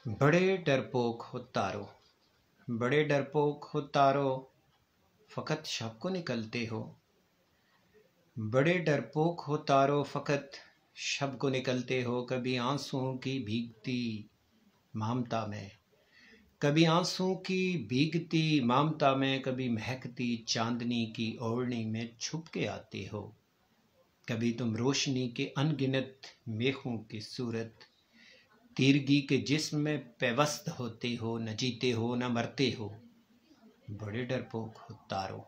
बड़े डरपोक हो तारो, बड़े डरपोक हो तारो, फ़कत शब को निकलते हो। बड़े डरपोक हो तारो, फ़कत शब को निकलते हो। कभी आंसुओं की भीगती ममता में, कभी आंसुओं की भीगती ममता में, कभी महकती चांदनी की ओढ़नी में छुप के आते हो। कभी तुम रोशनी के अनगिनत मेखों की सूरत, तीरगी के जिस्म में पेवस्त होते हो। न जीते हो न मरते हो, बड़े डरपोक हो तारो।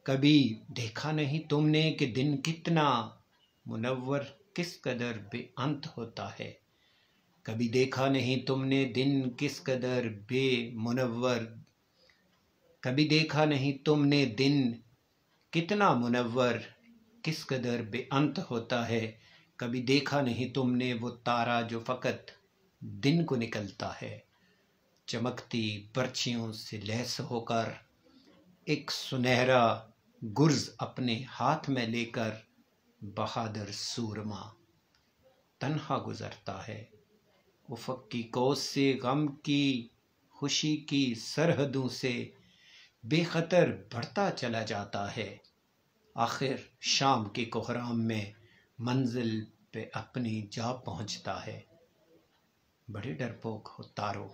कभी देखा नहीं तुमने कि दिन कितना मुनव्वर किस कदर बेअंत होता है। कभी देखा नहीं तुमने दिन किस कदर बेमुनव्वर, कभी देखा नहीं तुमने दिन कितना मुनव्वर किस कदर बेअंत होता है। कभी देखा नहीं तुमने वो तारा जो फ़कत दिन को निकलता है। चमकती बर्छियों से लैस होकर एक सुनहरा गुर्ज अपने हाथ में लेकर बहादुर सूरमा तन्हा गुजरता है। उफ़क़ की कोस से गम की खुशी की सरहदों से बेखतर बढ़ता चला जाता है। आखिर शाम के कोहराम में मंजिल पे अपनी जा पहुंचता है। बड़े डरपोक हो तारो,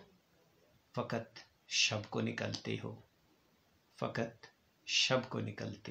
फ़कत शब को निकलते हो, फ़कत शब को निकलते